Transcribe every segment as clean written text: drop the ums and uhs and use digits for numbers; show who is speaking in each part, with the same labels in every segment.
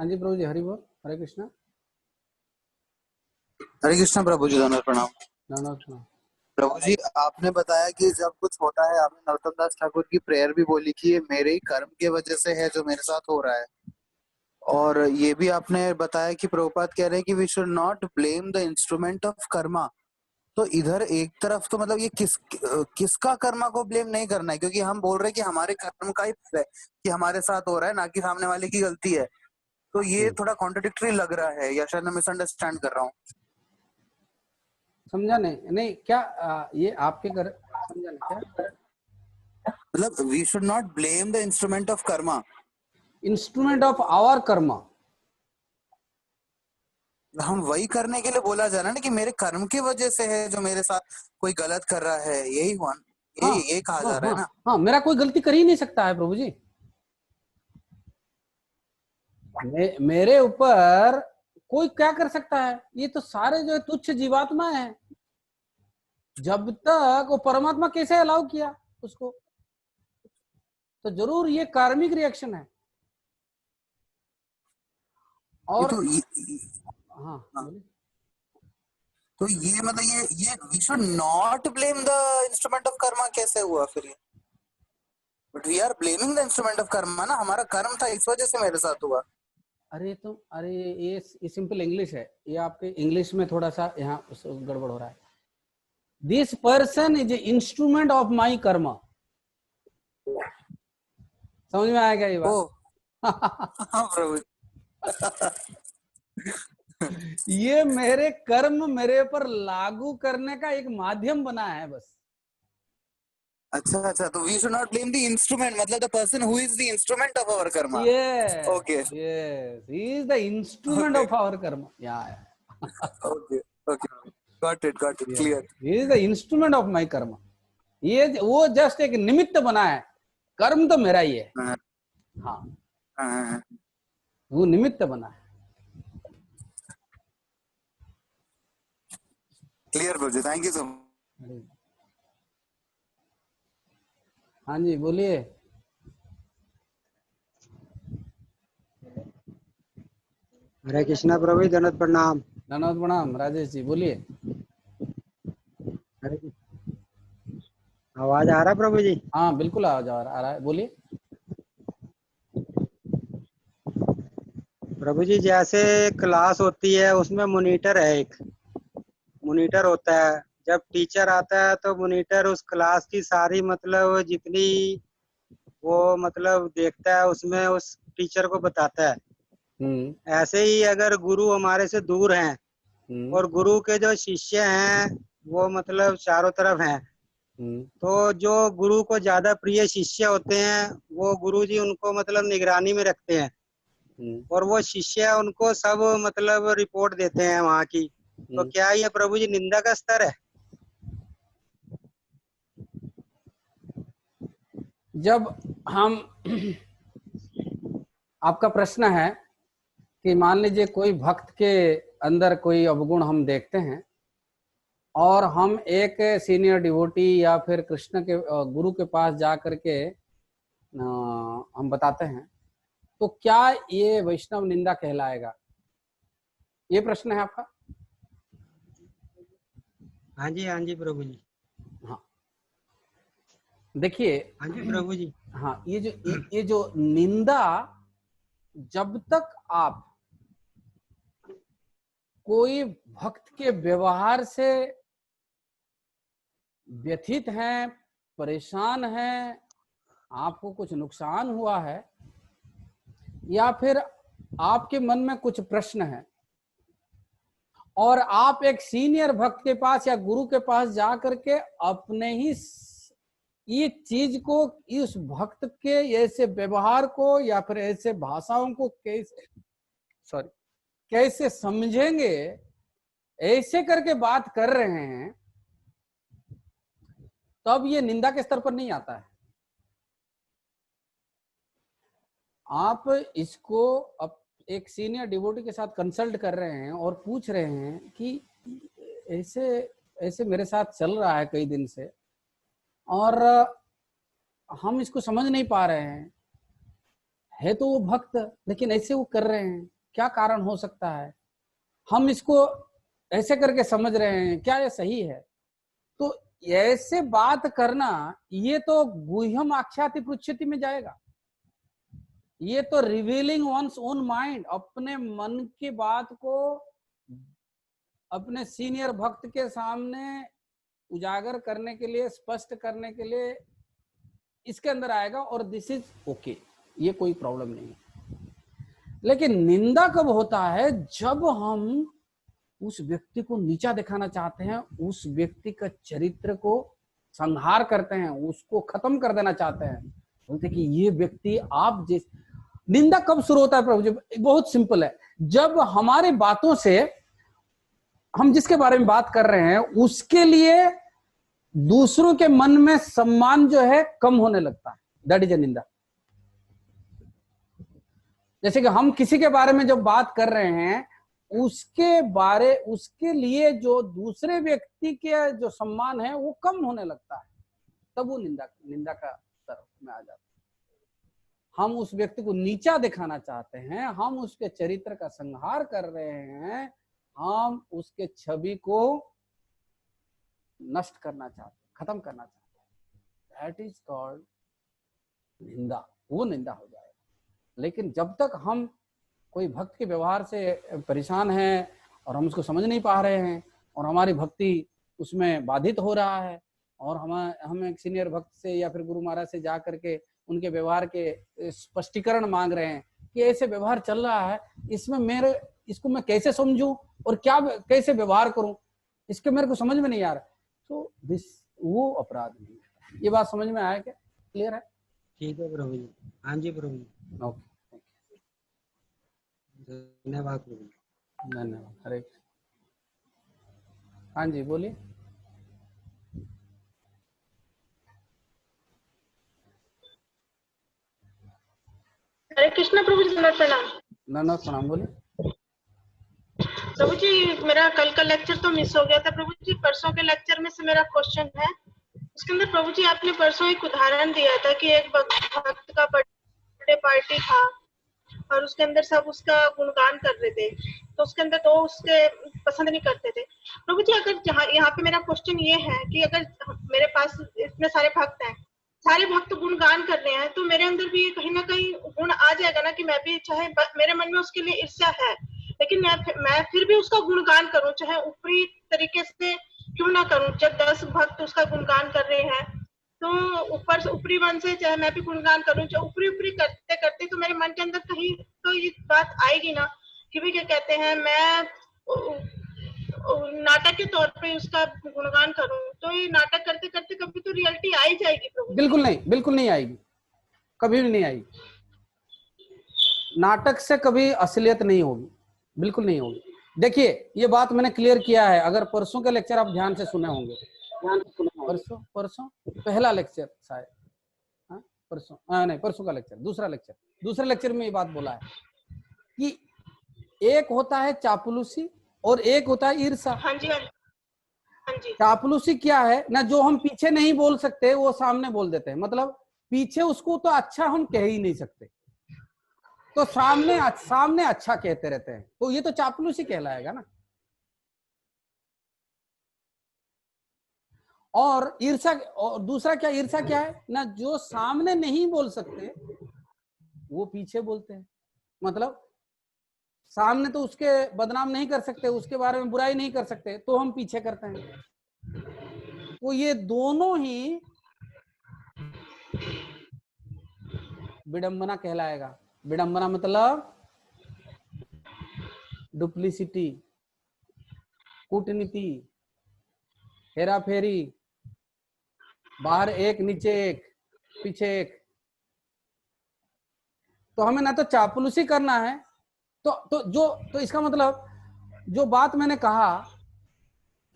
Speaker 1: हाँ जी प्रभु जी, हरि बोल, हरे कृष्णा।
Speaker 2: हरे कृष्णा प्रभु जी, दोनों प्रणाम।
Speaker 1: प्रणाम।
Speaker 2: प्रभु जी, आपने बताया कि जब कुछ होता है, आपने नरोत्तम दास ठाकुर की प्रेयर भी बोली कि ये मेरे ही कर्म के वजह से है जो मेरे साथ हो रहा है। और ये भी आपने बताया कि प्रभुपाद कह रहे हैं कि we should not blame the instrument of karma. तो इधर एक तरफ तो मतलब ये किसका कर्मा को ब्लेम नहीं करना है, क्योंकि हम बोल रहे हैं कि हमारे कर्म का ही फल है कि हमारे साथ हो रहा है, ना कि सामने वाले की गलती है। तो ये थोड़ा कॉन्ट्रडिक्टरी लग रहा है, या शायद मैं मिसअंडरस्टैंड कर रहा हूँ।
Speaker 1: समझा नहीं क्या ये आपके घर, समझा नहीं क्या
Speaker 2: मतलब we should not blame the instrument of karma.
Speaker 1: Instrument of our karma.
Speaker 2: हम वही करने के लिए बोला जा रहा है ना कि मेरे कर्म की वजह से है जो मेरे साथ कोई गलत कर रहा है, यही हुआ,
Speaker 1: हाँ
Speaker 2: यही कहा
Speaker 1: हाँ
Speaker 2: जा रहा है
Speaker 1: हाँ
Speaker 2: ना।
Speaker 1: हाँ, मेरा कोई गलती कर ही नहीं सकता है प्रभु जी। मेरे ऊपर कोई क्या कर सकता है? ये तो सारे जो है तुच्छ जीवात्मा है। जब तक वो परमात्मा कैसे अलाउ किया उसको, तो जरूर ये कार्मिक रिएक्शन है।
Speaker 2: ये
Speaker 1: और
Speaker 2: तो
Speaker 1: हाँ
Speaker 2: हाँ,
Speaker 1: बोलिए।
Speaker 2: तो ये मतलब ये we should not blame the instrument of karma कैसे हुआ फिर ये? But we are blaming the instrument of karma ना, हमारा कर्म था इस वजह से मेरे साथ हुआ।
Speaker 1: अरे ये सिंपल इंग्लिश है, ये आपके इंग्लिश में थोड़ा सा यहाँ गड़बड़ हो रहा है। This person is a instrument of my Karma. समझ में आया क्या ये
Speaker 2: ओ
Speaker 1: बात?
Speaker 2: हाँ प्रभु।
Speaker 1: ये मेरे कर्म मेरे पर लागू करने का एक माध्यम बना है बस।
Speaker 2: अच्छा, तो we should not blame the instrument, मतलब the person who is the instrument of our karma.
Speaker 1: Yes,
Speaker 2: okay
Speaker 1: yes, he is the instrument
Speaker 2: okay
Speaker 1: of our karma. Yeah.
Speaker 2: Okay okay, got it
Speaker 1: Yeah.
Speaker 2: Clear.
Speaker 1: He is the instrument of my karma. ये वो just एक निमित्त बना है, कर्म तो मेरा ही है। हाँ, वो निमित्त बना है।
Speaker 2: क्लियर प्रभु जी, थैंक यू सो मच।
Speaker 1: हाँ जी बोलिए।
Speaker 3: हरे कृष्णा प्रभु, दंडवत प्रणाम।
Speaker 1: धन्यवाद प्रणाम राजेश जी, बोलिए।
Speaker 3: हरे आवाज आ रहा प्रभु जी?
Speaker 1: हाँ बिल्कुल आवाज आ रहा है, बोलिए।
Speaker 3: प्रभु जी, जैसे क्लास होती है उसमें मॉनिटर है, एक मॉनिटर होता है। जब टीचर आता है तो मॉनिटर उस क्लास की सारी मतलब जितनी वो मतलब देखता है उसमें उस टीचर को बताता है। ऐसे ही अगर गुरु हमारे से दूर हैं और गुरु के जो शिष्य हैं वो मतलब चारों तरफ हैं, तो जो गुरु को ज्यादा प्रिय शिष्य होते हैं वो गुरु जी उनको मतलब निगरानी में रखते हैं, और वो शिष्य उनको सब मतलब रिपोर्ट देते हैं वहाँ की। तो क्या ये प्रभु जी निंदा का स्तर है?
Speaker 1: जब हम आपका प्रश्न है कि मान लीजिए कोई भक्त के अंदर कोई अवगुण हम देखते हैं और हम एक सीनियर डिवोटी या फिर कृष्ण के गुरु के पास जा करके हम बताते हैं, तो क्या ये वैष्णव निंदा कहलाएगा? ये प्रश्न है आपका?
Speaker 3: हाँ जी प्रभु जी।
Speaker 1: हाँ देखिए,
Speaker 3: हाँ जी प्रभु जी।
Speaker 1: हाँ ये जो निंदा, जब तक आप कोई भक्त के व्यवहार से व्यथित हैं, परेशान हैं, आपको कुछ नुकसान हुआ है या फिर आपके मन में कुछ प्रश्न है और आप एक सीनियर भक्त के पास या गुरु के पास जा करके अपने ही ये चीज को, इस भक्त के ऐसे व्यवहार को या फिर ऐसे भाषाओं को कैसे समझेंगे, ऐसे करके बात कर रहे हैं, तब ये निंदा के स्तर पर नहीं आता है। आप इसको अब एक सीनियर डिवोटी के साथ कंसल्ट कर रहे हैं और पूछ रहे हैं कि ऐसे ऐसे मेरे साथ चल रहा है कई दिन से और हम इसको समझ नहीं पा रहे हैं, है तो वो भक्त, लेकिन ऐसे वो कर रहे हैं, क्या कारण हो सकता है? हम इसको ऐसे करके समझ रहे हैं, क्या ये सही है? तो ऐसे बात करना ये तो गुह्यम आख्याति पृच्छति में जाएगा। ये तो रिवीलिंग वंस ओन माइंड, अपने मन की बात को अपने सीनियर भक्त के सामने उजागर करने के लिए, स्पष्ट करने के लिए इसके अंदर आएगा, और दिस इज ओके, ये कोई प्रॉब्लम नहीं है। लेकिन निंदा कब होता है? जब हम उस व्यक्ति को नीचा दिखाना चाहते हैं, उस व्यक्ति का चरित्र को संहार करते हैं, उसको खत्म कर देना चाहते हैं, बोलते कि ये व्यक्ति आप जिस निंदा कब शुरू होता है प्रभु जी? बहुत सिंपल है, जब हमारे बातों से हम जिसके बारे में बात कर रहे हैं उसके लिए दूसरों के मन में सम्मान जो है कम होने लगता है, दैट इज अ निंदा। जैसे कि हम किसी के बारे में जब बात कर रहे हैं, उसके लिए जो दूसरे व्यक्ति के जो सम्मान है वो कम होने लगता है, तब वो निंदा का स्तर में आ जाता है। हम उस व्यक्ति को नीचा दिखाना चाहते हैं, हम उसके चरित्र का संहार कर रहे हैं, हम उसके छवि को नष्ट करना चाहते हैं, खत्म करना चाहते हैं, दैट इज कॉल्ड निंदा, वो निंदा हो जाएगा। लेकिन जब तक हम कोई भक्त के व्यवहार से परेशान हैं और हम उसको समझ नहीं पा रहे हैं और हमारी भक्ति उसमें बाधित हो रहा है, और हम एक सीनियर भक्त से या फिर गुरु महाराज से जा करके उनके व्यवहार के स्पष्टीकरण मांग रहे हैं कि ऐसे व्यवहार चल रहा है, इसमें इसको मैं कैसे समझूं और क्या कैसे व्यवहार करूं, इसके मेरे को समझ में नहीं आ रहा, तो वो अपराध नहीं है। ये बात समझ में आया क्या? क्लियर है?
Speaker 3: ठीक है प्रभु जी। हाँ जी प्रभु जी।
Speaker 1: ओके,
Speaker 3: धन्यवाद प्रभु जी।
Speaker 1: धन्यवाद। हरे कृष्ण। हाँ जी बोलिए।
Speaker 4: हरे कृष्ण प्रभु जी, प्रणाम।
Speaker 1: नन्ना प्रणाम, बोलिए।
Speaker 4: प्रभु जी, मेरा कल का लेक्चर तो मिस हो गया था प्रभु जी। परसों के लेक्चर में से मेरा क्वेश्चन है, उसके अंदर प्रभु जी आपने परसों एक उदाहरण दिया था कि एक भक्त का बर्थडे पार्टी था और उसके अंदर सब उसका गुणगान कर रहे थे, तो उसके अंदर तो उसके पसंद नहीं करते थे। प्रभु जी, अगर यहाँ पे मेरा क्वेश्चन ये है कि अगर मेरे पास इतने सारे भक्त हैं, सारे भक्त गुणगान कर रहे हैं, तो मेरे अंदर भी कहीं ना कहीं गुण आ जाएगा ना कि मैं भी, चाहे मेरे मन में उसके लिए ईर्ष्या है, लेकिन मैं फिर भी उसका गुणगान करूं, चाहे ऊपरी तरीके से क्यों ना करूं। जब 10 भक्त उसका गुणगान कर रहे हैं तो ऊपर से ऊपरी मन से चाहे मैं भी गुणगान करूं, जो ऊपरी करते करते तो मेरे मन के अंदर कहीं तो ये बात आएगी ना कि भी क्या कहते हैं, मैं नाटक के तौर पे उसका गुणगान करूं, तो ये नाटक करते करते कभी तो रियलिटी आ ही जाएगी प्रभु।
Speaker 1: बिल्कुल नहीं, बिल्कुल नहीं आएगी, कभी भी नहीं आएगी। नाटक से कभी असलियत नहीं होगी, बिल्कुल नहीं होगी। देखिए, ये बात मैंने क्लियर किया है, अगर परसों के लेक्चर आप ध्यान से सुने होंगे, परसों पहला लेक्चर शायद, परसों का लेक्चर, दूसरे लेक्चर में ये बात बोला है कि एक होता है चापलूसी और एक होता है ईर्ष्या।
Speaker 4: हाँ जी, हाँ जी।
Speaker 1: चापलूसी क्या है ना, जो हम पीछे नहीं बोल सकते वो सामने बोल देते हैं, मतलब पीछे उसको तो अच्छा हम कह ही नहीं सकते, तो सामने अच्छा कहते रहते हैं, तो ये तो चापलूसी कहलाएगा ना। और ईर्ष्या, और दूसरा क्या, ईर्ष्या क्या है ना, जो सामने नहीं बोल सकते वो पीछे बोलते हैं, मतलब सामने तो उसके बदनाम नहीं कर सकते, उसके बारे में बुराई नहीं कर सकते, तो हम पीछे करते हैं। तो ये दोनों ही विडंबना कहलाएगा। विडंबना मतलब डुप्लीसिटी, कूटनीति, हेरा फेरी, बाहर एक नीचे एक पीछे एक। तो हमें ना तो चापलूसी करना है, तो इसका मतलब जो बात मैंने कहा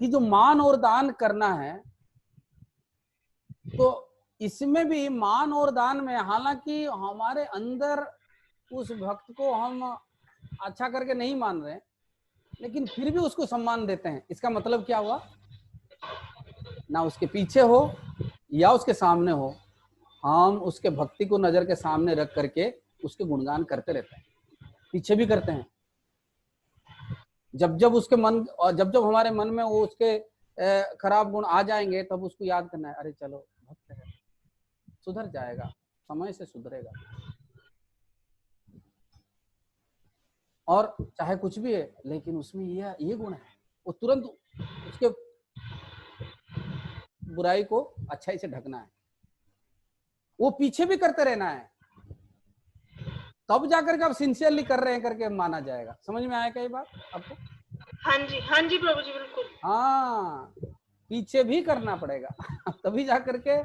Speaker 1: कि जो मान और दान करना है, तो इसमें भी मान और दान में, हालांकि हमारे अंदर उस भक्त को हम अच्छा करके नहीं मान रहे, लेकिन फिर भी उसको सम्मान देते हैं। इसका मतलब क्या हुआ, ना उसके पीछे हो या उसके सामने हो, हम उसके भक्ति को नजर के सामने रख करके उसके गुणगान करते रहते हैं, पीछे भी करते हैं। जब जब उसके मन और जब जब हमारे मन में वो उसके खराब गुण आ जाएंगे, तब उसको याद करना है, अरे चलो भक्त है, सुधर जाएगा, समय से सुधरेगा। और चाहे कुछ भी है, लेकिन उसमें ये गुण है, वो तुरंत उसके बुराई को अच्छाई से ढकना है, वो पीछे भी करते रहना है, तब जाकर के आप सिंसियरली कर रहे हैं करके माना जाएगा। समझ में आया क्या ये बात आपको?
Speaker 4: हाँ जी प्रभु जी, बिल्कुल।
Speaker 1: हाँ, पीछे भी करना पड़ेगा तभी जाकर के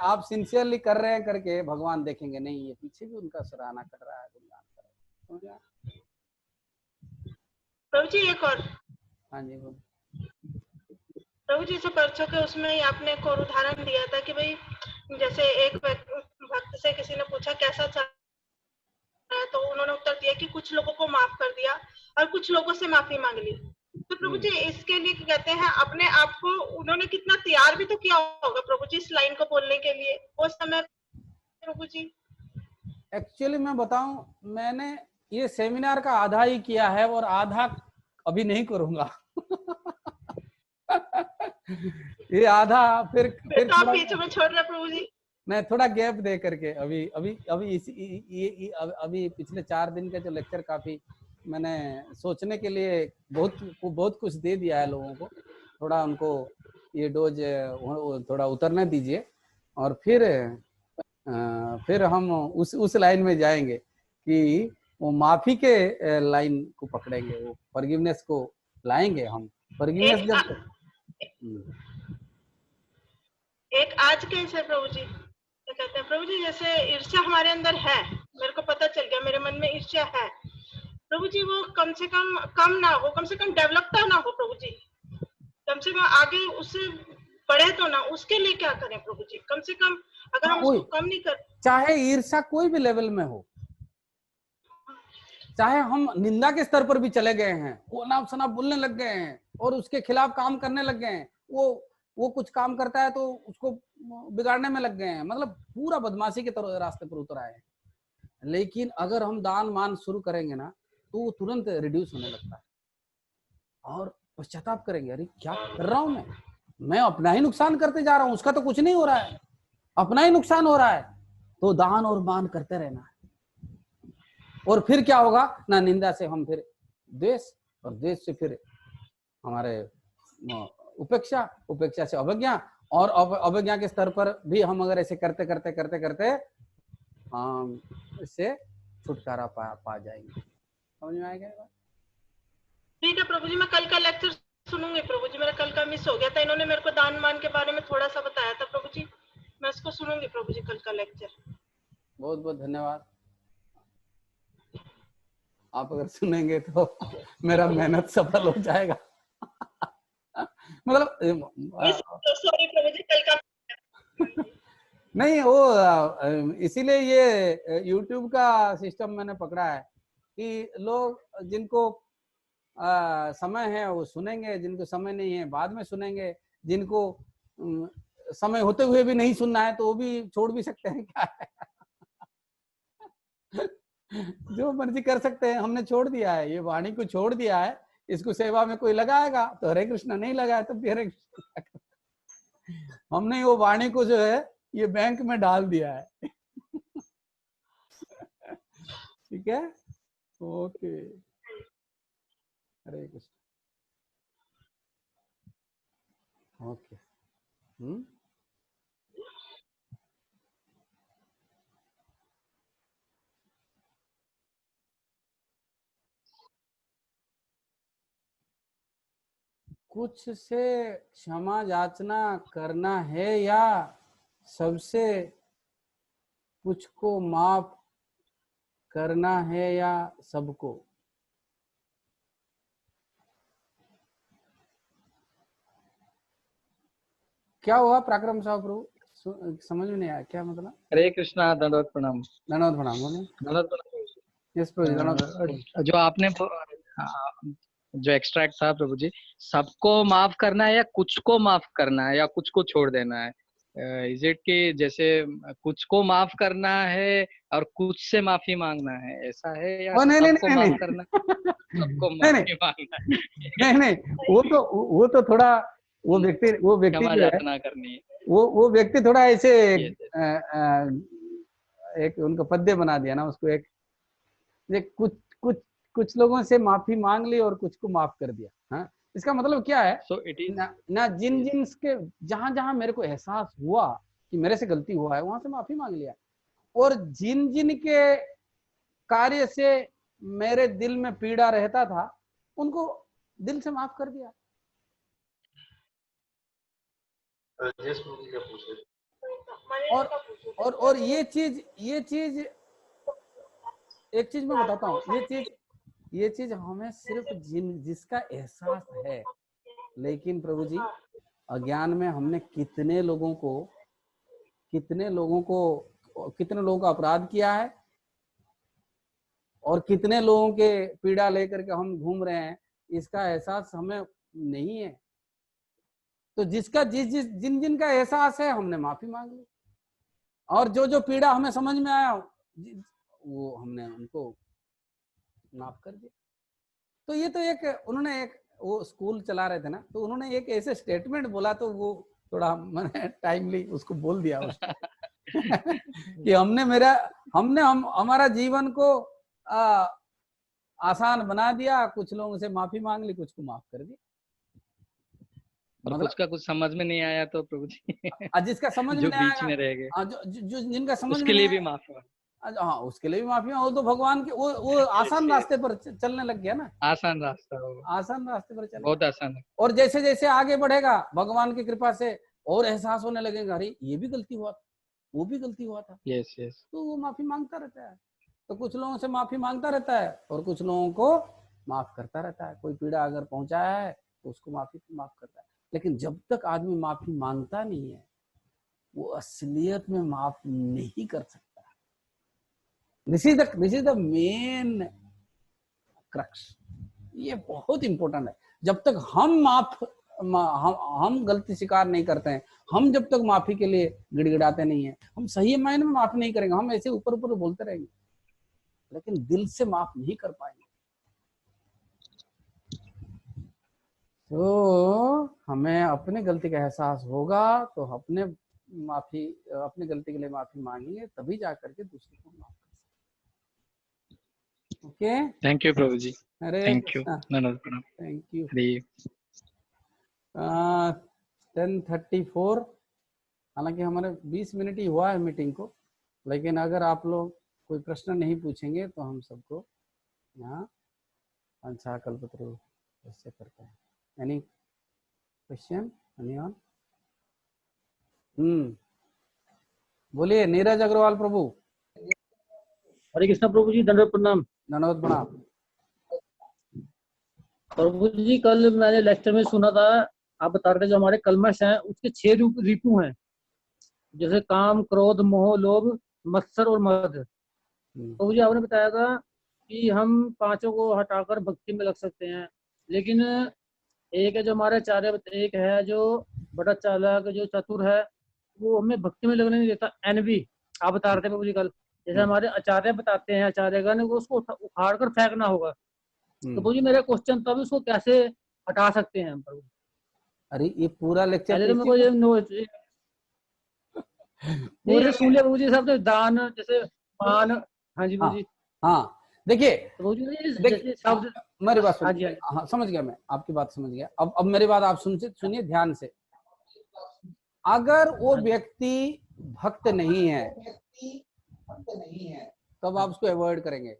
Speaker 1: आप सिंसियरली कर रहे हैं करके भगवान देखेंगे, नहीं ये पीछे भी उनका सराहना कर रहा है, गुणगान कर रहा है। समझ गया?
Speaker 4: प्रभु जी एक और।
Speaker 1: हाँ जी बोल।
Speaker 4: प्रभु जी से परसों के उसमें ही आपने एक और उदाहरण दिया था कि भाई जैसे एक भक्त से किसी ने पूछा कैसा चल रहा है, तो उन्होंने उत्तर दिया कि कुछ लोगों को माफ कर दिया और कुछ लोगों से माफी मांग ली। तो प्रभु जी इसके लिए क्या कहते हैं, अपने आप को उन्होंने कितना तैयार भी तो किया होगा प्रभु जी इस लाइन को बोलने के लिए उस समय प्रभु जी।
Speaker 1: एक्चुअली मैं बताऊं, मैंने ये सेमिनार का आधा ही किया है और आधा अभी नहीं करूंगा ये आधा फिर
Speaker 4: तो आप बीच में छोड़ रहे प्रभु जी।
Speaker 1: मैं थोड़ा गैप दे करके अभी अभी अभी ये अभी पिछले 4 दिन का जो लेक्चर काफी मैंने सोचने के लिए बहुत कुछ दे दिया है लोगों को, थोड़ा उनको ये डोज थोड़ा उतरने दीजिए और फिर हम उस लाइन में जाएंगे कि वो माफी के लाइन को पकड़ेंगे, वो फॉरगिवनेस को लाएंगे हम। फॉरगिवनेस जब
Speaker 4: एक आज के से प्रभु जी क्या कहते हैं प्रभु जी, जैसे ईर्ष्या हमारे अंदर है, मेरे को पता चल गया मेरे मन में ईर्ष्या है प्रभु जी, वो कम से कम ना हो, कम से कम डेवलप तो ना हो प्रभु जी, कम से कम आगे उससे बढ़े तो ना, उसके लिए क्या करें प्रभु जी? कम से कम अगर हम उसको कम नहीं कर,
Speaker 1: चाहे ईर्ष्या कोई भी लेवल में हो, चाहे हम निंदा के स्तर पर भी चले गए हैं, वो अनाप शनाप बोलने लग गए हैं और उसके खिलाफ काम करने लग गए हैं, वो कुछ काम करता है तो उसको बिगाड़ने में लग गए हैं, मतलब पूरा बदमाशी के रास्ते पर उतर आए हैं। लेकिन अगर हम दान मान शुरू करेंगे ना, तो वो तुरंत रिड्यूस होने लगता है और पश्चाताप करेंगे, अरे क्या कर रहा हूं मैं अपना ही नुकसान करते जा रहा हूं, उसका तो कुछ नहीं हो रहा है, अपना ही नुकसान हो रहा है। तो दान और मान करते रहना है और फिर क्या होगा ना, निंदा से हम फिर द्वेष और द्वेष से फिर हमारे उपेक्षा से अवज्ञा और अवज्ञा के स्तर पर भी हम अगर ऐसे करते करते हम इससे छुटकारा पा जाएंगे। समझ में आएगा?
Speaker 4: ठीक है प्रभु जी, मैं कल का लेक्चर सुनूंगी प्रभु जी, मेरा कल का मिस हो गया था, इन्होंने मेरे को दान मान के बारे में थोड़ा सा बताया था प्रभु जी, मैं इसको सुनूंगी प्रभु जी कल का लेक्चर। बहुत
Speaker 1: बहुत धन्यवाद। आप अगर सुनेंगे तो मेरा मेहनत सफल हो जाएगा मतलब
Speaker 4: सॉरी प्रभु जी, कल का
Speaker 1: नहीं, वो इसीलिए ये YouTube का सिस्टम मैंने पकड़ा है कि लोग जिनको समय है वो सुनेंगे, जिनको समय नहीं है बाद में सुनेंगे, जिनको समय होते हुए भी नहीं सुनना है तो वो भी छोड़ भी सकते हैं, क्या है जो मर्जी कर सकते हैं। हमने छोड़ दिया है, ये वाणी को छोड़ दिया है, इसको सेवा में कोई लगाएगा तो हरे कृष्णा, नहीं लगाया तो भी हरे कृष्णा। हमने वो वाणी को जो है ये बैंक में डाल दिया है ठीक है, ओके, हरे कृष्ण, ओके। कुछ से क्षमा याचना करना है या सबसे कुछ को माफ करना है या सबको? क्या हुआ पराक्रम साहब प्रभु, समझ में नहीं आया क्या मतलब?
Speaker 5: हरे कृष्णा, दंडवत प्रणाम।
Speaker 1: दंडवत प्रणाम, बोलिए।
Speaker 5: दंडवत प्रणाम।
Speaker 1: यस प्रभु, दंडवत।
Speaker 5: जो आपने जो एक्सट्रैक्ट था प्रभु जी, सबको माफ करना है या कुछ को माफ करना है या कुछ को छोड़ देना है? इज इट कि जैसे कुछ को माफ करना है और कुछ से माफी मांगना है, ऐसा है, या
Speaker 1: ओ नहीं नहीं
Speaker 5: सबको
Speaker 1: नहीं
Speaker 5: माफ
Speaker 1: नहीं
Speaker 5: करना, सबको
Speaker 1: नहीं नहीं
Speaker 5: माफी मांगना है?
Speaker 1: नहीं नहीं, वो तो थोड़ा वो व्यक्ति
Speaker 5: क्षमा
Speaker 1: जो है
Speaker 5: याचना करनी है।
Speaker 1: वो व्यक्ति थोड़ा ऐसे
Speaker 5: ये
Speaker 1: एक उनका पद्य बना दिया ना उसको, एक कुछ कुछ कुछ लोगों से माफी मांग ली और कुछ को माफ कर दिया। हाँ, इसका मतलब क्या है
Speaker 5: सो इट इज
Speaker 1: ना जिन जिन के जहां जहां मेरे को एहसास हुआ कि मेरे से गलती हुआ है वहां से माफी मांग लिया, और जिन जिन के कार्य से मेरे दिल में पीड़ा रहता था उनको दिल से माफ कर दिया। और ये चीज एक चीज मैं बताता हूँ, ये चीज हमें सिर्फ जिसका एहसास है, लेकिन प्रभु जी अज्ञान में हमने कितने लोगों का अपराध किया है, और कितने लोगों के पीड़ा लेकर के हम घूम रहे हैं, इसका एहसास हमें नहीं है। तो जिसका जिन जिन का एहसास है हमने माफी मांग ली, और जो पीड़ा हमें समझ में आया वो हमने उनको माफ कर दिया। तो ये तो उन्होंने वो स्कूल चला रहे थे ना, तो उन्होंने एक ऐसे स्टेटमेंट बोला, तो वो थोड़ा मैंने टाइमली उसको बोल दिया उसको कि हमारा जीवन को आसान बना दिया, कुछ लोगों से माफी मांग ली, कुछ को माफ कर दिया।
Speaker 5: और कुछ का कुछ समझ में नहीं आया तो प्रभु जी
Speaker 1: जिसका समझ
Speaker 5: जो
Speaker 1: में नहीं
Speaker 5: बीच में रह गए,
Speaker 1: आएगा, जो जिनका समझ
Speaker 5: उसके
Speaker 1: में
Speaker 5: लिए
Speaker 1: नहीं
Speaker 5: भी माफ हुआ।
Speaker 1: हाँ, उसके लिए भी माफी। वो तो भगवान के वो आसान रास्ते पर चलने लग गया ना,
Speaker 5: आसान रास्ता होगा,
Speaker 1: आसान रास्ते पर चले,
Speaker 5: बहुत आसान है।
Speaker 1: और जैसे जैसे आगे बढ़ेगा भगवान की कृपा से और एहसास होने लगेगा, अरे ये भी गलती हुआ था, वो भी गलती हुआ था,
Speaker 5: यस यस।
Speaker 1: तो वो माफी मांगता रहता है। तो कुछ लोगों से माफी मांगता रहता है और कुछ लोगों को माफ करता रहता है। कोई पीड़ा अगर पहुंचाया है तो उसको माफ करता है। लेकिन जब तक आदमी माफी मांगता नहीं है, वो असलियत में माफ नहीं कर सकता। This is the main crux. ये बहुत इंपॉर्टेंट है। जब तक हम गलती स्वीकार नहीं करते हैं, हम जब तक माफी के लिए गिड़गिड़ाते नहीं है, हम सही मायने में माफ नहीं करेंगे। हम ऐसे ऊपर ऊपर बोलते रहेंगे, लेकिन दिल से माफ नहीं कर पाएंगे। तो हमें अपने गलती का एहसास होगा तो अपने गलती के लिए माफी मांगेंगे, तभी जाकर के दूसरे को माफ कर सकते। ओके,
Speaker 5: थैंक यू प्रभु जी,
Speaker 1: अरे
Speaker 5: थैंक यू,
Speaker 1: थैंक यू।
Speaker 5: हरे
Speaker 1: 10:34, हालांकि हमारे 20 मिनट ही हुआ है मीटिंग को, लेकिन अगर आप लोग कोई प्रश्न नहीं पूछेंगे तो हम सबको यहाँ पंचा कल्पतरु ऐसे करते हैं। Any question anyone? बोलिए नीरज अग्रवाल प्रभु।
Speaker 6: हरे कृष्णा प्रभु जी, दंडवत प्रणाम।
Speaker 1: धन्यवाद प्रणाम।
Speaker 6: प्रभु जी कल मैंने लेक्चर में सुना था, आप बता रहे थे जो हमारे कलमश हैं उसके 6 रिपू हैं, जैसे काम, क्रोध, मोह, लोभ, मत्सर और मद। प्रभु जी आपने बताया था कि हम 5 को हटाकर भक्ति में लग सकते हैं, लेकिन एक है जो हमारे आचार्य, एक है जो बड़ा चालाक, जो चतुर है, वो हमें भक्ति में लगने नहीं देता, एनवी। आप बता रहे थे प्रभु जी कल, जैसे हमारे आचार्य बताते हैं, आचार्यगण को उसको उखाड़ कर फेंकना होगा। तो प्रभु जी मेरा क्वेश्चन था, उसको कैसे हटा सकते हैं प्रभु?
Speaker 1: अरे ये पूरा लेक्चर
Speaker 6: पहले तो मेरे को ये पूरे सुन लिया प्रभु जी साहब, तो दान जैसे मान। हाँ जी प्रभु जी।
Speaker 1: हाँ देखिए
Speaker 6: प्रभु जी शब्द
Speaker 1: मेरी बात
Speaker 6: हाँ जी,
Speaker 1: हाँ समझ गया, मैं आपकी बात समझ गया। अब मेरी बात आप सुनिए ध्यान से। अगर वो व्यक्ति भक्त नहीं है तब आप उसको अवॉइड करेंगे,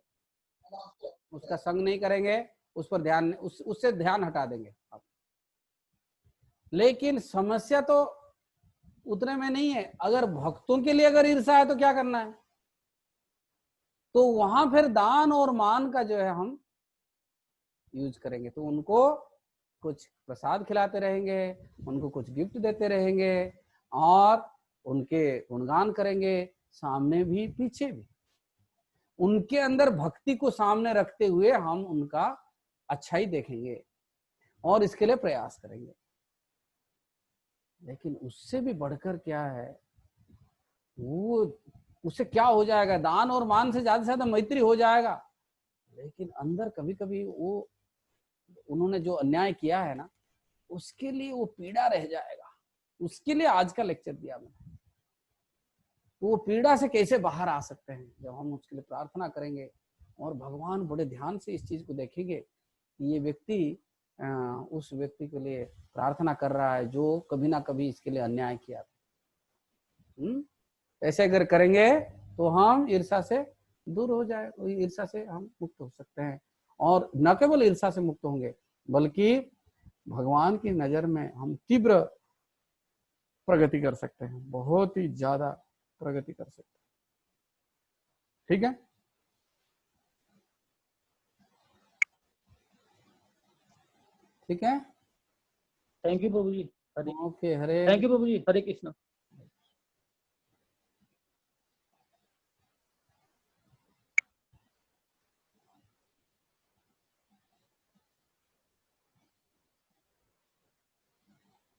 Speaker 1: उसका संग नहीं करेंगे, उस पर ध्यान उससे ध्यान हटा देंगे आप। लेकिन समस्या तो उतने में नहीं है। अगर भक्तों के लिए अगर ईर्षा है तो क्या करना है? तो वहां फिर दान और मान का जो है हम यूज करेंगे। तो उनको कुछ प्रसाद खिलाते रहेंगे, उनको कुछ गिफ्ट देते रहेंगे और उनके गुणगान करेंगे, सामने भी पीछे भी। उनके अंदर भक्ति को सामने रखते हुए हम उनका अच्छाई देखेंगे और इसके लिए प्रयास करेंगे। लेकिन उससे भी बढ़कर क्या है, वो उससे क्या हो जाएगा, दान और मान से ज्यादा मैत्री हो जाएगा, लेकिन अंदर कभी कभी वो उन्होंने जो अन्याय किया है ना, उसके लिए वो पीड़ा रह जाएगा। उसके लिए आज का लेक्चर दिया मैंने। तो वो पीड़ा से कैसे बाहर आ सकते हैं, जब हम उसके लिए प्रार्थना करेंगे और भगवान बड़े ध्यान से इस चीज को देखेंगे कि ये व्यक्ति उस व्यक्ति के लिए प्रार्थना कर रहा है जो कभी ना कभी इसके लिए अन्याय किया था। ऐसे अगर करेंगे तो हम ईर्ष्या से दूर हो जाए, ईर्ष्या से हम मुक्त हो सकते हैं। और न केवल ईर्ष्या से मुक्त होंगे, बल्कि भगवान की नजर में हम तीव्र प्रगति कर सकते हैं, बहुत ही ज्यादा प्रगति कर सकते हैं। ठीक है, ठीक है।
Speaker 6: थैंक यू प्रभु जी।
Speaker 1: ओके, हरे
Speaker 6: थैंक यू प्रभु जी। हरे कृष्णा।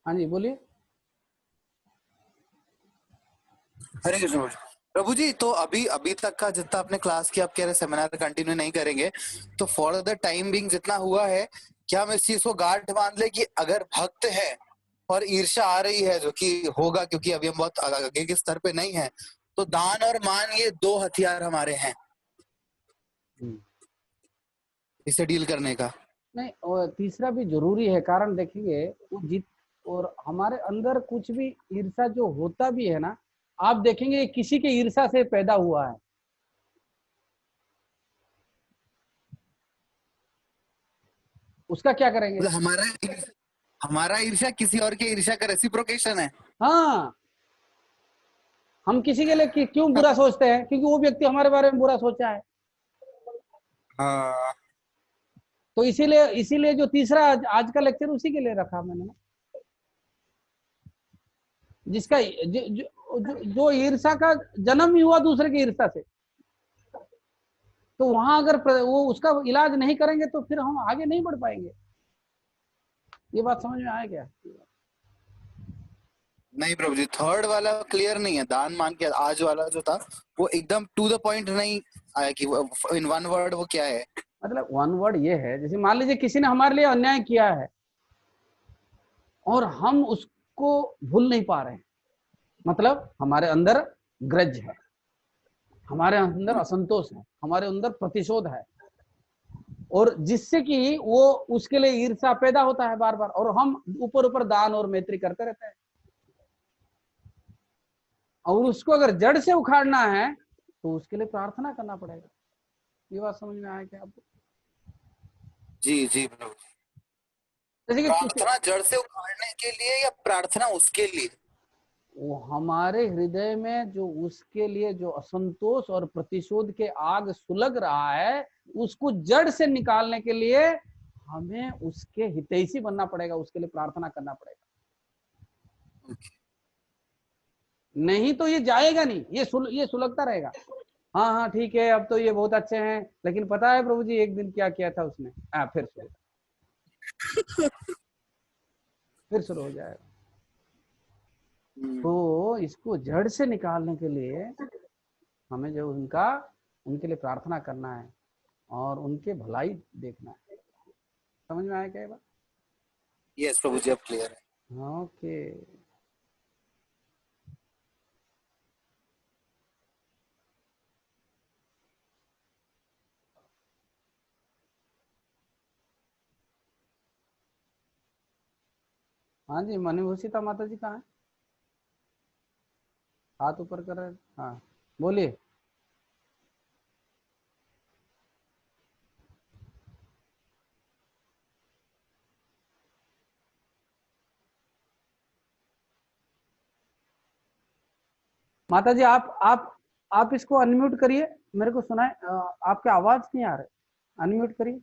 Speaker 2: हाँ जी बोलिए। हरे कृष्ण प्रभु जी। तो अभी तक का जितना आपने क्लास किया, आप कह रहे सेमिनार कंटिन्यू नहीं करेंगे, तो फॉर द टाइम बिंग जितना हुआ है, क्या हम इस चीज को गांठ बांध ले कि अगर भक्त है और ईर्ष्या आ रही है, जो कि होगा क्योंकि अभी हम बहुत आगे के स्तर पे नहीं है, तो दान और मान ये दो हथियार हमारे हैं इसे डील करने का।
Speaker 1: नहीं, और तीसरा भी जरूरी है, कारण देखेंगे वो जीत, और हमारे अंदर कुछ भी ईर्ष्या जो होता भी है ना, आप देखेंगे किसी के ईर्ष्या से पैदा हुआ है। उसका क्या करेंगे?
Speaker 2: मतलब हमारा ईर्ष्या किसी और के ईर्ष्या का रेसिप्रोकेशन है।
Speaker 1: हाँ, हम किसी के लिए क्यों बुरा सोचते हैं? क्योंकि वो व्यक्ति हमारे बारे में बुरा सोचा है।
Speaker 2: हाँ।
Speaker 1: तो इसीलिए जो तीसरा आज का लेक्चर उसी के लिए रखा मैंने, जिसका जो ईर्ष्या का जन्म ही हुआ दूसरे की ईर्ष्या से, तो वहां अगर वो उसका इलाज नहीं करेंगे तो फिर हम आगे नहीं बढ़ पाएंगे। ये बात समझ में आया क्या?
Speaker 2: नहीं प्रभु जी, थर्ड वाला क्लियर नहीं है। दान मान के आज वाला जो था वो एकदम टू द पॉइंट नहीं आया कि इन वन वर्ड वो क्या है।
Speaker 1: मतलब वन वर्ड ये है, जैसे मान लीजिए किसी ने हमारे लिए अन्याय किया है और हम उसको भूल नहीं पा रहे हैं, मतलब हमारे अंदर ग्रज है, हमारे अंदर असंतोष है, हमारे अंदर प्रतिशोध है, और जिससे कि वो उसके लिए ईर्ष्या पैदा होता है बार बार, और हम ऊपर ऊपर दान और मैत्री करते रहते हैं। और उसको अगर जड़ से उखाड़ना है तो उसके लिए प्रार्थना करना पड़ेगा। ये बात समझ में आया क्या आपको?
Speaker 2: जी जी प्रभु।
Speaker 1: जैसे कि
Speaker 2: प्रार्थना जड़ से उखाड़ने के लिए या प्रार्थना उसके लिए?
Speaker 1: वो हमारे हृदय में जो उसके लिए जो असंतोष और प्रतिशोध के आग सुलग रहा है, उसको जड़ से निकालने के लिए हमें उसके हितैषी बनना पड़ेगा, उसके लिए प्रार्थना करना पड़ेगा। नहीं तो ये जाएगा नहीं, ये सुलगता रहेगा। हाँ हाँ ठीक है, अब तो ये बहुत अच्छे हैं, लेकिन पता है प्रभु जी एक दिन क्या किया था उसने, फिर शुरू हो जाएगा। तो इसको जड़ से निकालने के लिए हमें जो उनके लिए प्रार्थना करना है और उनके भलाई देखना है। समझ में आया क्या ये बात?
Speaker 2: यस प्रभु जी, अब क्लियर है।
Speaker 1: ओके। हाँ जी, मणिभूषिता माता जी कहाँ है? हाथ ऊपर कर रहे हैं। हाँ बोलिए। माता जी आप इसको अनम्यूट करिए, मेरे को सुनाए, आपके आवाज नहीं आ रहे, अनम्यूट करिए।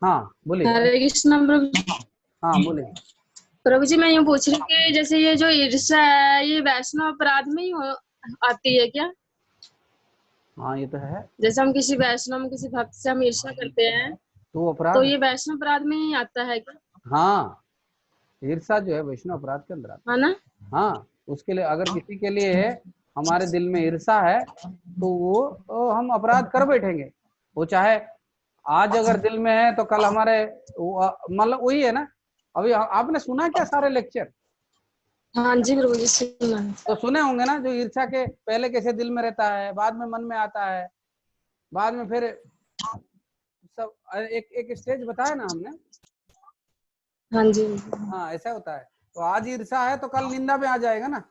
Speaker 1: हाँ बोलिए।
Speaker 7: हरे कृष्ण प्रभु।
Speaker 1: हाँ बोलिए।
Speaker 7: प्रभु जी, मैं यूँ पूछ रही हूँ कि जैसे ये जो ईर्ष्या है, ये वैष्णव अपराध में ही आती है क्या?
Speaker 1: हाँ ये तो है।
Speaker 7: जैसे हम किसी वैष्णव, किसी भक्त से हम ईर्ष्या करते हैं,
Speaker 1: तो अपराध,
Speaker 7: तो ये वैष्णव अपराध में ही आता है क्या?
Speaker 1: हाँ ईर्षा जो है वैष्णव अपराध के अंदर आता
Speaker 7: है ना?
Speaker 1: है। हाँ, उसके लिए अगर किसी के लिए हमारे दिल में ईर्षा है तो वो हम अपराध कर बैठेंगे। वो चाहे आज अगर दिल में है तो कल हमारे मतलब वही है ना। अभी आपने सुना क्या सारे लेक्चर?
Speaker 7: हाँ जी प्रभु जी, सुना है।
Speaker 1: तो सुने होंगे ना, जो ईर्षा के पहले कैसे दिल में रहता है, बाद में मन में आता है, बाद में फिर सब एक एक स्टेज बताया ना हमने।
Speaker 7: हाँ जी।
Speaker 1: हाँ, ऐसा होता है। तो आज ईर्षा है तो कल निंदा में आ जाएगा ना।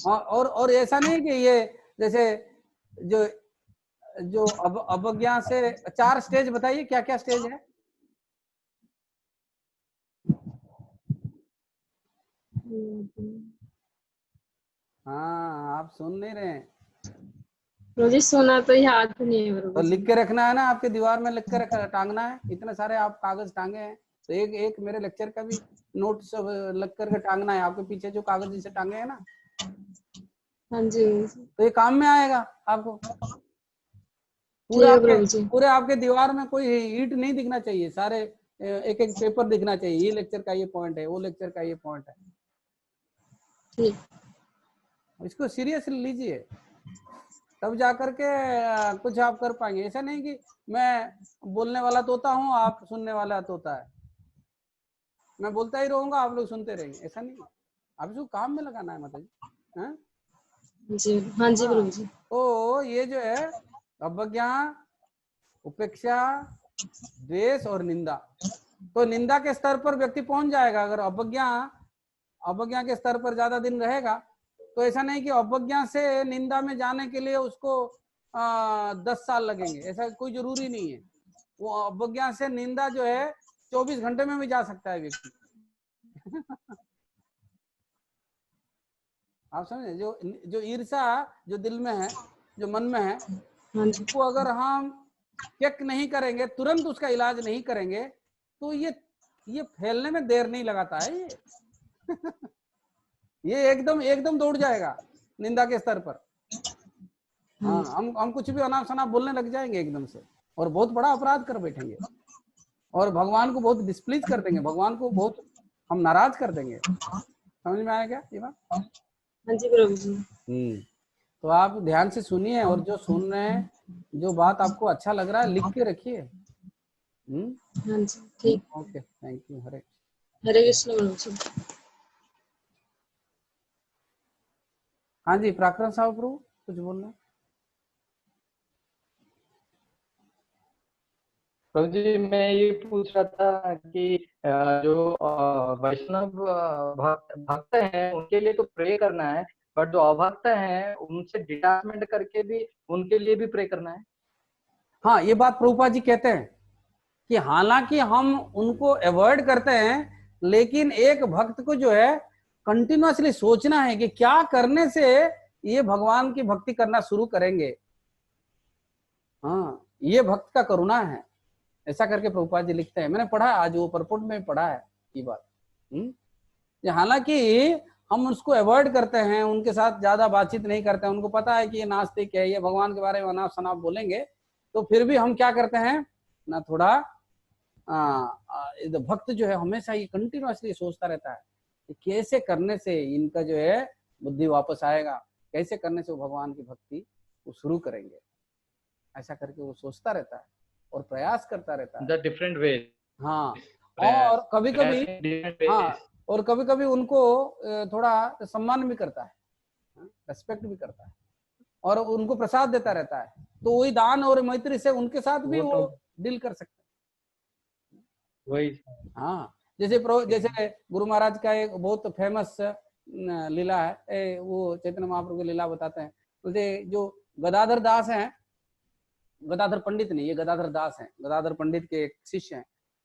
Speaker 1: और ऐसा नहीं कि ये जैसे जो जो अवज्ञा से 4 स्टेज बताइए, क्या क्या स्टेज है? हाँ, आप सुन नहीं रहे हैं।
Speaker 7: प्रभु जी सुना तो याद नहीं है
Speaker 1: तो
Speaker 7: प्रभु जी।
Speaker 1: लिख के रखना है ना, आपके दीवार में लिख के टांगना है। इतने सारे आप कागज टांगे हैं तो एक एक मेरे लेक्चर का भी नोट सब लग करके टांगना है आपके पीछे, जो कागज जिसे टांगे है ना।
Speaker 7: हाँ जी
Speaker 1: तो ये काम में आएगा आपको।
Speaker 7: ठीक है प्रभु जी।
Speaker 1: पूरे आपके दीवार में कोई ईंट नहीं दिखना चाहिए, सारे एक एक पेपर दिखना चाहिए। ये लेक्चर का ये पॉइंट है, वो लेक्चर का ये पॉइंट है।
Speaker 7: ठीक।
Speaker 1: इसको सीरियसली लीजिए, तब जाकर के कुछ आप कर पाएंगे। ऐसा नहीं कि मैं बोलने वाला तोता हूँ, आप सुनने वाला तोता है, मैं बोलता ही रहूंगा आप लोग सुनते रहेंगे, ऐसा नहीं। आप इसको काम में लगाना है मतलब
Speaker 7: जी। हाँ जी प्रभु जी।
Speaker 1: तो ये जो है अवज्ञा, उपेक्षा, द्वेष और निंदा। तो निंदा के स्तर पर व्यक्ति पहुंच जाएगा। अगर अवज्ञा के स्तर पर ज्यादा दिन रहेगा तो ऐसा नहीं कि अवज्ञा से निंदा में जाने के लिए उसको 10 साल लगेंगे, ऐसा कोई जरूरी नहीं है। वो अवज्ञा से निंदा जो है 24 घंटे में भी जा सकता है व्यक्ति। आप समझे? जो ईर्षा जो दिल में है, जो मन में है, उसको अगर हम चेक नहीं करेंगे, तुरंत उसका इलाज नहीं करेंगे तो ये फैलने में देर नहीं लगाता है ये। ये एकदम दौड़ जाएगा निंदा के स्तर पर। हाँ, हम कुछ भी अनाप शनाप बोलने लग जाएंगे एकदम से, और बहुत बड़ा अपराध कर बैठेंगे, और भगवान को बहुत डिस्प्लीज कर देंगे, भगवान को बहुत हम नाराज कर देंगे। समझ में आया क्या ये बात?
Speaker 7: हाँ जी प्रभु जी।
Speaker 1: तो आप ध्यान से सुनिए, और जो सुन रहे हैं, जो बात आपको अच्छा लग रहा है लिख के रखिए।
Speaker 7: हाँ जी ठीक।
Speaker 1: Okay, thank you. Hare
Speaker 7: Krishna प्रभु जी।
Speaker 1: हाँ जी, प्राक्रम साहब प्रभु कुछ बोलना?
Speaker 5: प्रभु जी, मैं ये पूछ रहा था कि जो वैष्णव भक्त हैं उनके लिए तो प्रे करना है, बट जो अभक्त हैं उनसे डिटैचमेंट करके भी उनके लिए भी प्रे करना है।
Speaker 1: हाँ, ये बात प्रभुपाद जी कहते हैं कि हालांकि हम उनको अवॉइड करते हैं, लेकिन एक भक्त को जो है कंटिन्यूअसली सोचना है कि क्या करने से ये भगवान की भक्ति करना शुरू करेंगे। हाँ, ये भक्त का करुणा है, ऐसा करके प्रभुपाद जी लिखते हैं। मैंने पढ़ा आज, वो परपुट में पढ़ा है ये बात। हालांकि हम उसको अवॉइड करते हैं, उनके साथ ज्यादा बातचीत नहीं करते हैं, उनको पता है कि ये नास्तिक है, ये भगवान के बारे में अनाप शनाप बोलेंगे, तो फिर भी हम क्या करते हैं ना, थोड़ा भक्त जो है हमेशा ये कंटिन्यूअसली सोचता रहता है कि कैसे करने से इनका जो है बुद्धि वापस आएगा, कैसे करने से वो भगवान की भक्ति वो शुरू करेंगे। ऐसा करके वो सोचता रहता है और प्रयास करता रहता है।
Speaker 5: Different way.
Speaker 1: हाँ, और कभी कभी उनको थोड़ा सम्मान भी करता है, रेस्पेक्ट भी करता है, और उनको प्रसाद देता रहता है। तो वही दान और मैत्री से उनके साथ भी वो डील कर सकते हैं।
Speaker 5: वही।
Speaker 1: हाँ, जैसे गुरु महाराज का एक बहुत फेमस लीला है, वो चैतन्य महाप्रभु की लीला बताते हैं। तो जो गदाधर दास हैं, गदाधर पंडित नहीं, ये गदाधर दास हैं, गदाधर पंडित के एक शिष्य हैं।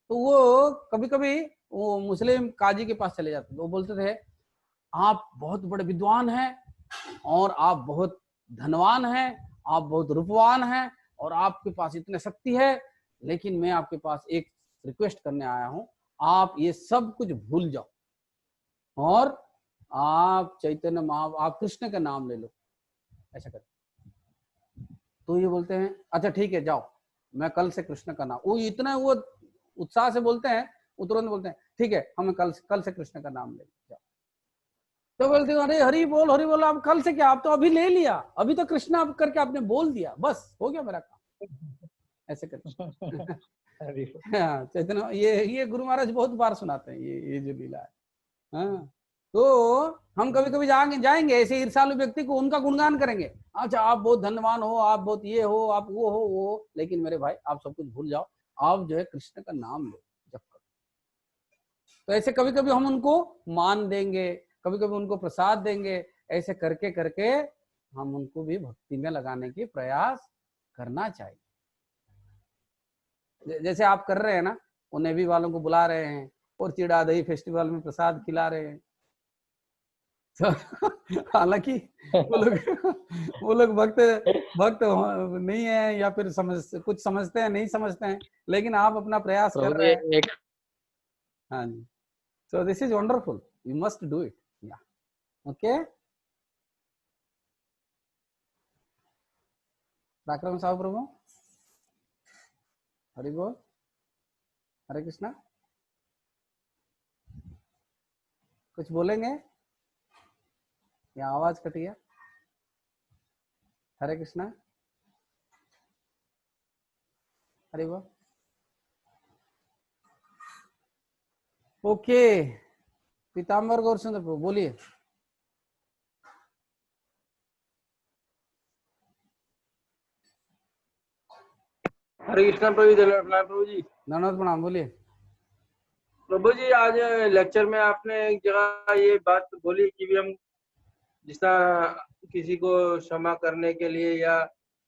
Speaker 1: तो वो कभी कभी वो मुस्लिम काजी के पास चले जाते, तो वो बोलते थे आप बहुत बड़े विद्वान हैं, और आप बहुत धनवान हैं, आप बहुत रूपवान हैं, और आपके पास इतने शक्ति है, लेकिन मैं आपके पास एक रिक्वेस्ट करने आया हूं, आप ये सब कुछ भूल जाओ और आप आप कृष्ण का नाम ले लो, ऐसा करते। तो ये बोलते हैं अच्छा ठीक है, जाओ, मैं कल से कृष्ण का नाम, वो इतना वो उत्साह से बोलते हैं, वो तुरंत बोलते हैं ठीक है, हमें कल से कृष्ण का नाम लेंगे। तो बोलते अरे हरि बोल, आप कल से क्या, आप तो अभी ले लिया, अभी तो कृष्ण आप करके आपने बोल दिया, बस हो गया मेरा काम, ऐसे करके। हाँ चैतन्य, ये गुरु महाराज बहुत बार सुनाते हैं ये जो लीला है। हाँ, तो हम कभी कभी जाएंगे ऐसे ईर्ष्यालु व्यक्ति को, उनका गुणगान करेंगे, अच्छा आप बहुत धन्यवान हो, आप बहुत ये हो, आप वो हो, लेकिन मेरे भाई आप सब कुछ भूल जाओ, आप जो है कृष्ण का नाम लो जब करो। तो ऐसे कभी कभी हम उनको मान देंगे, कभी कभी उनको प्रसाद देंगे, ऐसे करके करके हम उनको भी भक्ति में लगाने की प्रयास करना चाहिए। जैसे आप कर रहे हैं ना, वो नेवी वालों को बुला रहे हैं और चिड़ा दही फेस्टिवल में प्रसाद खिला रहे हैं। तो हालांकि वो लोग भक्त नहीं है, या फिर कुछ समझते हैं, नहीं समझते हैं, लेकिन आप अपना प्रयास कर रहे हैं। हाँ जी, so this is wonderful, you must do it, yeah, okay। राक्रम साहब प्रभु, हरि बोल, हरे कृष्णा, कुछ बोलेंगे या आवाज कट गया? हरे कृष्णा, हरि बोल, ओके। पीताम्बर गौर सुंदर प्रभु बोलिए।
Speaker 8: हरे कृष्णा प्रभु जी,
Speaker 1: ननद प्रणाम, बोलिए।
Speaker 8: प्रभु जी, आज लेक्चर में आपने एक जगह ये बात बोली कि भी हम जिस तरह किसी को क्षमा करने के लिए या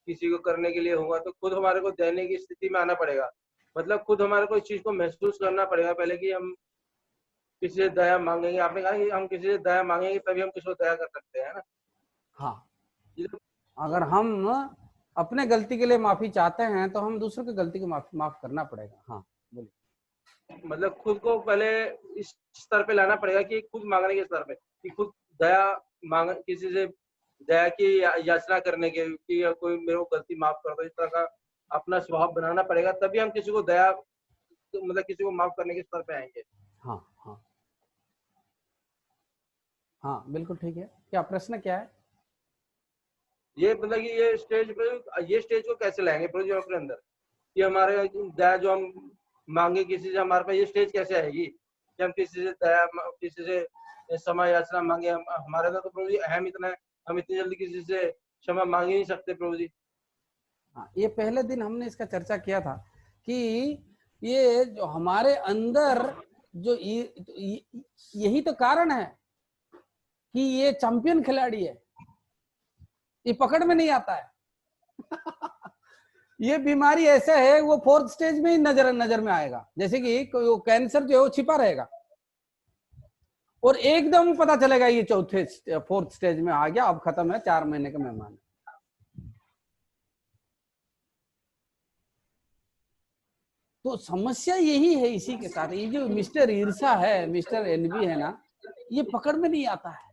Speaker 8: किसी को करने के लिए होगा, तो खुद हमारे को देने की स्थिति में आना पड़ेगा, मतलब खुद हमारे को इस चीज को महसूस करना पड़ेगा पहले कि हम किसी से दया मांगेंगे। आपने कहा कि हम किसी से दया मांगेंगे तभी हम किसी को दया कर सकते हैं ना।
Speaker 1: हाँ, अगर हम अपने गलती के लिए माफी चाहते हैं तो हम दूसरों की गलती को माफ करना पड़ेगा। हाँ बोलिए।
Speaker 8: मतलब खुद को पहले इस स्तर पे लाना पड़ेगा कि खुद मांगने के स्तर पे, कि खुद दया मांग, किसी से दया की याचना करने के कि कोई मेरे को गलती माफ कर दो, इस तरह का अपना स्वभाव बनाना पड़ेगा, तभी हम किसी को दया, मतलब किसी को माफ करने के स्तर पे आएंगे।
Speaker 1: हाँ हाँ हाँ, बिल्कुल ठीक है। क्या प्रश्न क्या है?
Speaker 8: ये मतलब कि ये स्टेज को कैसे लाएंगे प्रभु जी अपने अंदर, कि हमारे दया जो हम मांगे किसी से, हमारे पास ये स्टेज कैसे आएगी कि हम किसी से दया, किसी से क्षमा याचना मांगे। हमारे अंदर तो प्रभु जी अहम इतना है, हम इतनी जल्दी किसी से क्षमा मांग ही नहीं सकते प्रभु जी।
Speaker 1: हाँ, ये पहले दिन हमने इसका चर्चा किया था कि ये जो हमारे अंदर जो यही तो कारण है कि ये चैंपियन खिलाड़ी है, ये पकड़ में नहीं आता है। ये बीमारी ऐसा है, वो 4th स्टेज में ही नजर में आएगा, जैसे कि वो कैंसर जो है वो छिपा रहेगा और एकदम पता चलेगा ये 4th स्टेज में आ गया, अब खत्म है, 4 महीने का मेहमान। तो समस्या यही है इसी के साथ। ये जो मिस्टर ईर्षा है, मिस्टर एनवी है ना, ये पकड़ में नहीं आता है,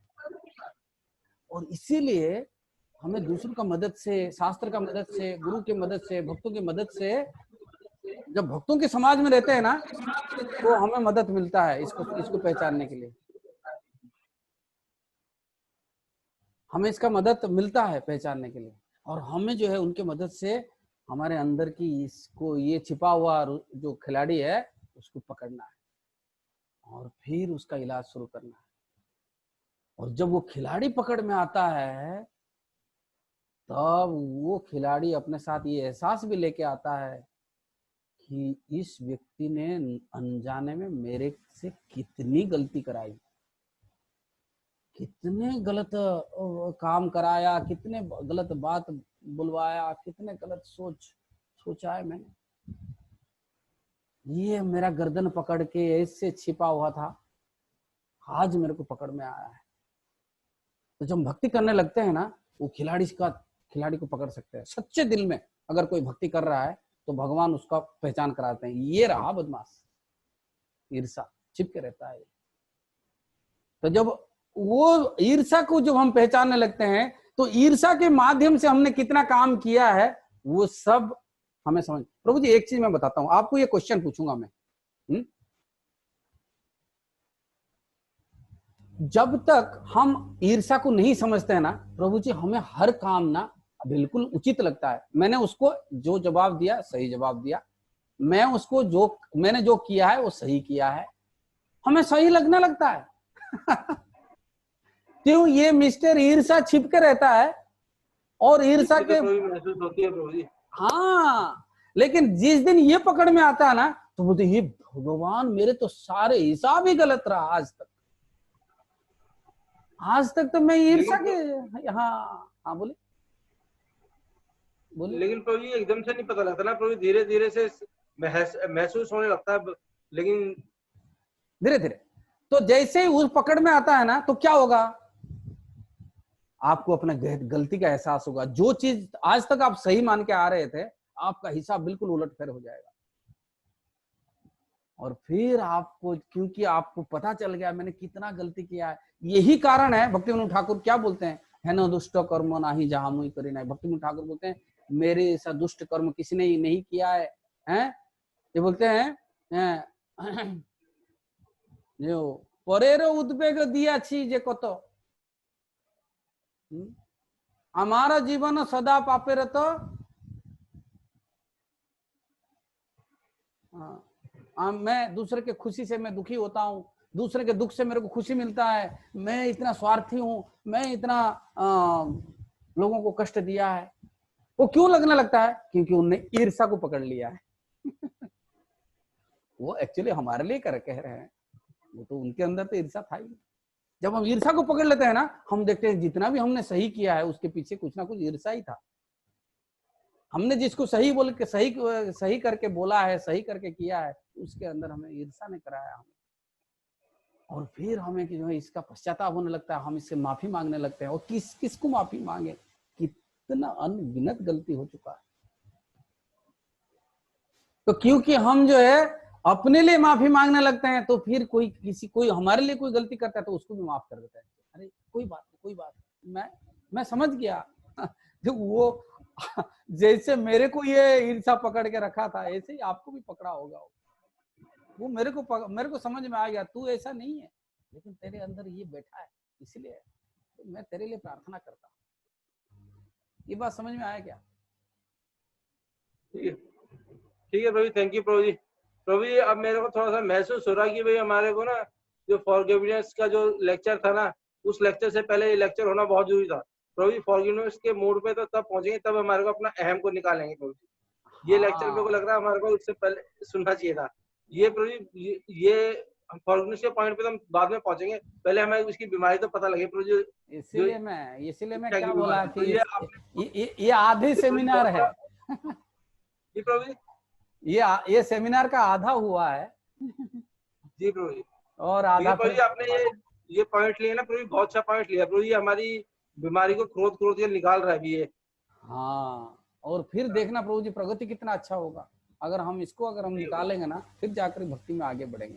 Speaker 1: और इसीलिए हमें दूसरों का मदद से, शास्त्र का मदद से, गुरु की मदद से, भक्तों की मदद से, जब भक्तों के समाज में रहते हैं ना, तो हमें मदद मिलता है इसको पहचानने के लिए, हमें इसका मदद मिलता है पहचानने के लिए, और हमें जो है उनके मदद से हमारे अंदर की इसको, ये छिपा हुआ जो खिलाड़ी है उसको पकड़ना है और फिर उसका इलाज शुरू करना है। और जब वो खिलाड़ी पकड़ में आता है तब वो खिलाड़ी अपने साथ ये एहसास भी लेके आता है कि इस व्यक्ति ने अनजाने में मेरे से कितनी गलती कराई, कितने गलत काम कराया, कितने गलत बात बुलवाया, कितने गलत सोचा है मैंने। ये मेरा गर्दन पकड़ के ऐसे छिपा हुआ था, आज मेरे को पकड़ में आया है। तो जब भक्ति करने लगते हैं ना, वो खिलाड़ी को पकड़ सकते हैं। सच्चे दिल में अगर कोई भक्ति कर रहा है तो भगवान उसका पहचान कराते हैं, ये रहा बदमाश, ईर्षा छिपके रहता है। तो जब वो ईर्षा को जब हम पहचानने लगते हैं तो ईर्षा के माध्यम से हमने कितना काम किया है वो सब हमें समझ। प्रभु जी एक चीज मैं बताता हूं आपको, ये क्वेश्चन पूछूंगा मैं, जब तक हम ईर्ष्या को नहीं समझते हैं ना प्रभु जी, हमें हर काम ना बिल्कुल उचित लगता है। मैंने उसको जो जवाब दिया सही जवाब दिया, मैं उसको मैंने जो किया है वो सही किया है, हमें सही लगने लगता है। क्यों? ये मिस्टर ईर्ष्या छिप के रहता है और ईर्ष्या
Speaker 8: इसकी तो
Speaker 1: के
Speaker 8: प्रभु महसूस होती है प्रभु जी।
Speaker 1: हाँ, लेकिन जिस दिन ये पकड़ में आता है ना तो बोलते ये भगवान, मेरे तो सारे हिसाब ही गलत रहा आज तक तो मैं ईर्ष्या के। हाँ हाँ, बोले बोले।
Speaker 8: लेकिन प्रभु जी एकदम से नहीं पता लगता ना प्रभु, धीरे धीरे से महसूस होने लगता है, लेकिन
Speaker 1: धीरे धीरे। तो जैसे ही उस पकड़ में आता है ना तो क्या होगा, आपको अपने गलती का एहसास होगा। जो चीज आज तक आप सही मान के आ रहे थे, आपका हिसाब बिल्कुल उलट फेर हो जाएगा। और फिर आपको, क्योंकि आपको पता चल गया मैंने कितना गलती किया है। यही कारण है भक्तिविनोद ठाकुर क्या बोलते हैं, है ना दुष्ट कर्म नाही जहां मुई करी नहीं। भक्तिविनोद ठाकुर बोलते हैं मेरे ऐसा दुष्ट कर्म किसी ने नहीं किया है, हैं? ये बोलते हैं जो परेर उद्वेग दिया छी जे कत, हमारा जीवन सदा पापे रहता। मैं दूसरे के खुशी से मैं दुखी होता हूँ, दूसरे के दुख से मेरे को खुशी मिलता है, मैं इतना स्वार्थी हूँ, मैं इतना लोगों को कष्ट दिया है। वो क्यों लगने लगता है? क्योंकि उनने ईर्ष्या को पकड़ लिया है। वो एक्चुअली हमारे लिए कह रहे हैं, वो तो उनके अंदर तो ईर्ष्या था ही। जब हम ईर्ष्या को पकड़ लेते हैं ना, हम देखते हैं जितना भी हमने सही किया है उसके पीछे कुछ ना कुछ ईर्ष्या ही था। हमने जिसको सही बोल के सही करके बोला है, सही करके किया है, उसके अंदर हमें ईर्ष्या ने कराया हमें। और फिर हमें जो है इसका पश्चाताप होने लगता है, हम इससे माफी मांगने लगते हैं। और किसको माफी मांगे, कितना अनगिनत गलती हो चुका है। तो क्योंकि हम जो है अपने लिए माफी मांगने लगते हैं, तो फिर कोई हमारे लिए कोई गलती करता है तो उसको भी माफ कर देता है। अरे कोई बात नहीं, मैं समझ गया। जो वो जैसे मेरे को ये ईर्ष्या पकड़ के रखा था, ऐसे ही आपको भी पकड़ा होगा। वो मेरे को समझ में आ गया, तू ऐसा नहीं है, लेकिन तेरे अंदर ये बैठा है, इसलिए तो मैं तेरे लिए प्रार्थना करता हूँ। ये बात समझ में आया क्या?
Speaker 8: ठीक है प्रभु, थैंक यू प्रभु जी। प्रभु जी अब मेरे को थोड़ा सा महसूस हो रहा है कि भाई हमारे को ना जो फॉरगिवनेस का जो लेक्चर था ना, उस लेक्चर से पहले ये लेक्चर होना बहुत जरूरी था। प्रभु जी फॉरगिवनेस के मोड पे तो तब पहुंचेंगे, तब हमारे को अपना अहम को निकालेंगे प्रभु जी। ये लेक्चर मेरे को लग रहा है हमारे को उससे पहले सुनना चाहिए था। ये प्रभु जी ये फॉरगिवनेस के पॉइंट पे तो हम बाद में पहुंचेंगे, पहले हमें उसकी बीमारी तो पता लगे प्रभु जी।
Speaker 1: इसीलिए मैं क्या बोला कि ये आधी सेमिनार है।
Speaker 8: जी प्रभु जी,
Speaker 1: ये सेमिनार का आधा हुआ है।
Speaker 8: जी प्रभु जी।
Speaker 1: और आधा
Speaker 8: प्रभु जी आपने ये पॉइंट लिया ना प्रभु जी, बहुत अच्छा पॉइंट लिया प्रभु जी। हमारी बीमारी को क्रोध के निकाल रहा है अभी ये।
Speaker 1: हाँ, और फिर देखना प्रभु जी प्रगति कितना अच्छा होगा अगर हम निकालेंगे ना, फिर जाकर भक्ति में आगे बढ़ेंगे।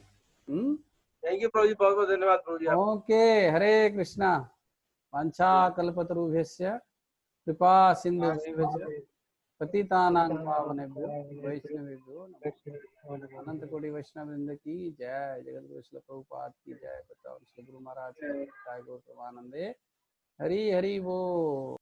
Speaker 8: थैंक यू प्रभु जी, बहुत बहुत धन्यवाद प्रभु जी।
Speaker 1: ओके, हरे कृष्णा। वांछा कल्पतरुभ्यस्य कृपा सिंधुभ्यश्च पतितानां पावनेभ्यो वैष्णवेभ्यो नमः। अनंत कोटि वैष्णव वृंद की जय। जगत गुरु श्रील प्रभुपाद की जय। श्री गुरु महाराज की जय। गौर प्रेमानंदे। हरि हरि बोल।